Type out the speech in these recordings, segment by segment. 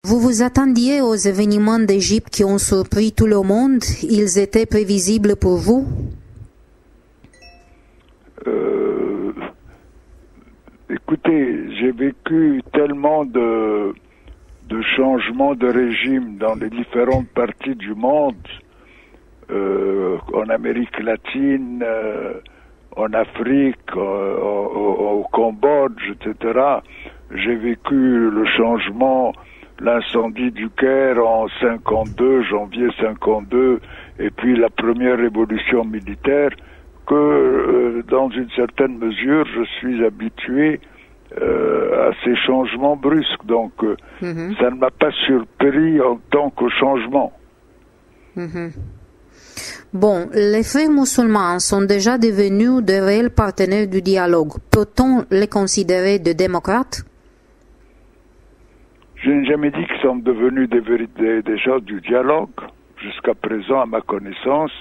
Vous vous attendiez aux événements d'Égypte qui ont surpris tout le monde? Ils étaient prévisibles pour vous? Écoutez, j'ai vécu tellement de changements de régime dans les différentes parties du monde, en Amérique latine, en Afrique, au Cambodge, etc. J'ai vécu le changement, l'incendie du Caire en 52, janvier 52, et puis la première révolution militaire, que dans une certaine mesure, je suis habitué à ces changements brusques. Donc, ça ne m'a pas surpris en tant que changement. Bon, les frères musulmans sont déjà devenus de réels partenaires du dialogue. Peut-on les considérer de démocrates? Je n'ai jamais dit qu'ils sont devenus des gens du dialogue. Jusqu'à présent, à ma connaissance,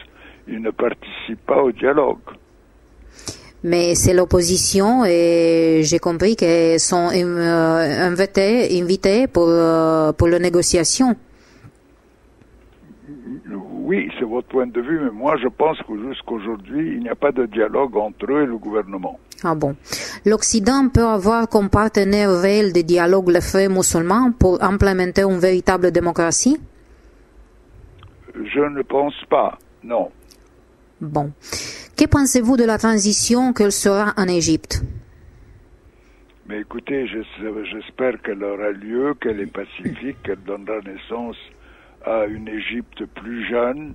ils ne participent pas au dialogue. Mais c'est l'opposition et j'ai compris qu'ils sont invités pour la négociation. Oui, c'est votre point de vue, mais moi je pense que jusqu'aujourd'hui, il n'y a pas de dialogue entre eux et le gouvernement. Ah bon. L'Occident peut avoir comme partenaire réel de dialogue les frères musulmans pour implémenter une véritable démocratie? Je ne pense pas, non. Bon. Que pensez-vous de la transition qu'elle sera en Égypte? Mais écoutez, j'espère qu'elle aura lieu, qu'elle est pacifique, qu'elle donnera naissance à une Égypte plus jeune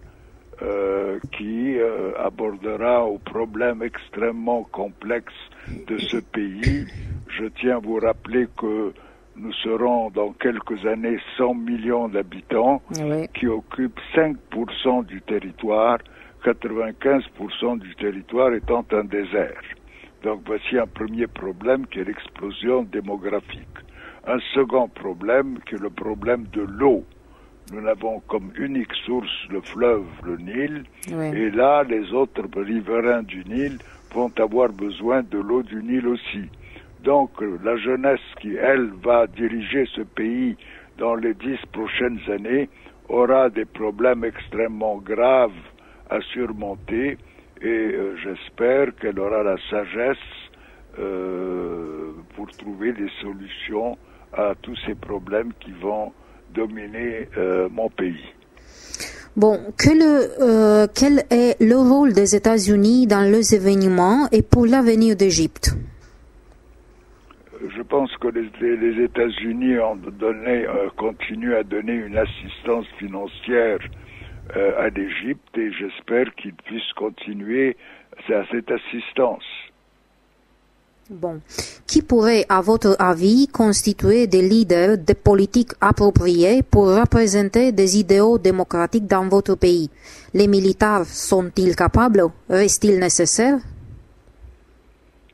qui abordera aux problèmes extrêmement complexes de ce pays. Je tiens à vous rappeler que nous serons dans quelques années 100 millions d'habitants qui occupent 5% du territoire, 95% du territoire étant un désert. Donc voici un premier problème qui est l'explosion démographique. Un second problème qui est le problème de l'eau. Nous n'avons comme unique source le fleuve, le Nil, et là, les autres riverains du Nil vont avoir besoin de l'eau du Nil aussi. Donc, la jeunesse qui, elle, va diriger ce pays dans les 10 prochaines années aura des problèmes extrêmement graves à surmonter, et j'espère qu'elle aura la sagesse pour trouver des solutions à tous ces problèmes qui vont dominer mon pays. Bon, quel est le rôle des États-Unis dans les événements et pour l'avenir d'Égypte? Je pense que les États-Unis continuent à donner une assistance financière à l'Égypte et j'espère qu'ils puissent continuer à cette assistance. Bon. Qui pourrait, à votre avis, constituer des leaders de politiques appropriées pour représenter des idéaux démocratiques dans votre pays? Les militaires sont-ils capables? Reste-t-il nécessaire?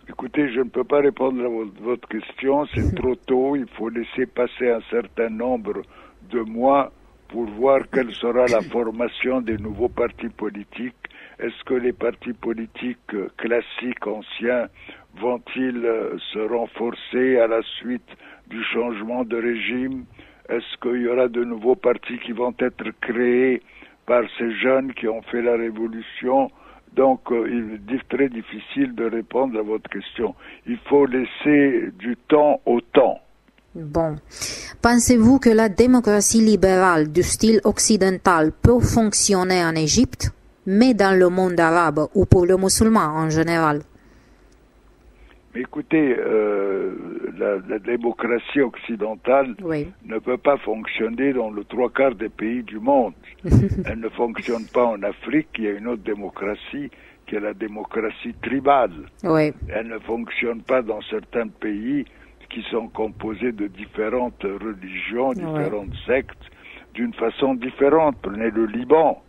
Écoutez, je ne peux pas répondre à votre question, c'est trop tôt, il faut laisser passer un certain nombre de mois pour voir quelle sera la formation des nouveaux partis politiques. Est-ce que les partis politiques classiques anciens vont-ils se renforcer à la suite du changement de régime? Est-ce qu'il y aura de nouveaux partis qui vont être créés par ces jeunes qui ont fait la révolution? Donc, il est très difficile de répondre à votre question. Il faut laisser du temps au temps. Bon. Pensez-vous que la démocratie libérale du style occidental peut fonctionner en Égypte, mais dans le monde arabe ou pour les musulmans en général? Écoutez, la démocratie occidentale ne peut pas fonctionner dans le 3/4 des pays du monde. Elle ne fonctionne pas en Afrique, il y a une autre démocratie qui est la démocratie tribale. Elle ne fonctionne pas dans certains pays qui sont composés de différentes religions, différentes sectes, d'une façon différente. Prenez le Liban.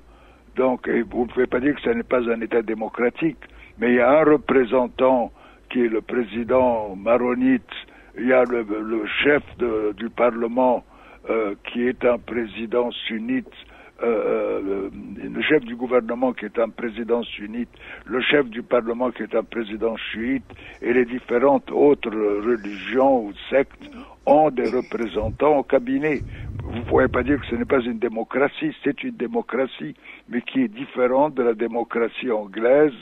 Donc, vous ne pouvez pas dire que ce n'est pas un État démocratique, mais il y a un représentant qui est le président maronite, il y a le chef du Parlement qui est un président sunnite, le chef du gouvernement qui est un président sunnite, le chef du Parlement qui est un président chiite, et les différentes autres religions ou sectes ont des représentants au cabinet. vous ne pouvez pas dire que ce n'est pas une démocratie, c'est une démocratie, mais qui est différente de la démocratie anglaise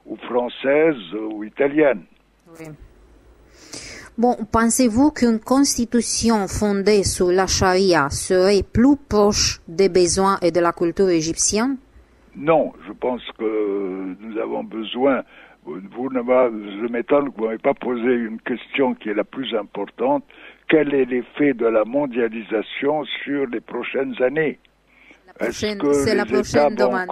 ou française ou italienne. Oui. Bon, pensez-vous qu'une constitution fondée sur la charia serait plus proche des besoins et de la culture égyptienne? Non, je pense que nous avons besoin. Je m'étonne que vous n'avez pas posé une question qui est la plus importante. Quel est l'effet de la mondialisation sur les prochaines années? C'est la prochaine demande.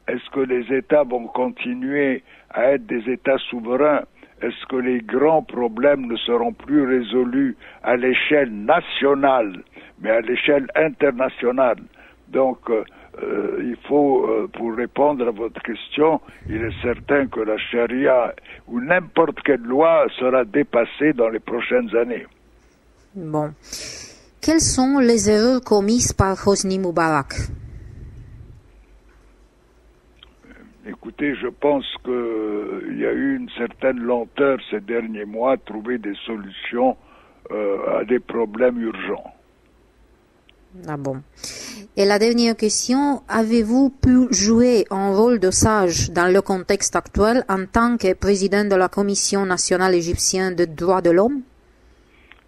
Est-ce que les États vont continuer à être des États souverains? Est-ce que les grands problèmes ne seront plus résolus à l'échelle nationale, mais à l'échelle internationale? Donc, il faut, pour répondre à votre question, il est certain que la charia ou n'importe quelle loi sera dépassée dans les prochaines années. Bon. Quelles sont les erreurs commises par Hosni Moubarak? Écoutez, je pense qu'il y a eu une certaine lenteur ces derniers mois à trouver des solutions à des problèmes urgents. Ah bon. Et la dernière question, avez-vous pu jouer un rôle de sage dans le contexte actuel en tant que président de la Commission nationale égyptienne des droits de l'homme?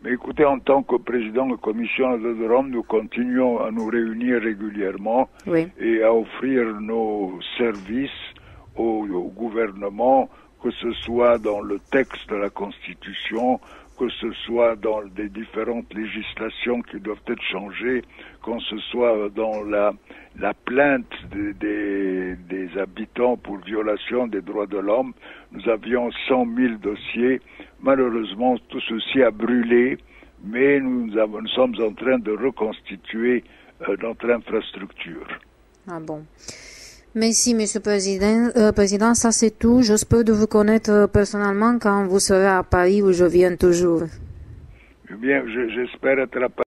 Mais écoutez, en tant que président de la Commission des droits de l'homme, nous continuons à nous réunir régulièrement et à offrir nos services au gouvernement, que ce soit dans le texte de la Constitution, que ce soit dans des différentes législations qui doivent être changées, qu'on ce soit dans la plainte des habitants pour violation des droits de l'homme. Nous avions 100 000 dossiers. Malheureusement, tout ceci a brûlé, mais nous sommes en train de reconstituer notre infrastructure. Ah bon. Merci, Monsieur le Président, ça c'est tout. J'espère de vous connaître personnellement quand vous serez à Paris où je viens toujours. Eh bien, j'espère être à Paris.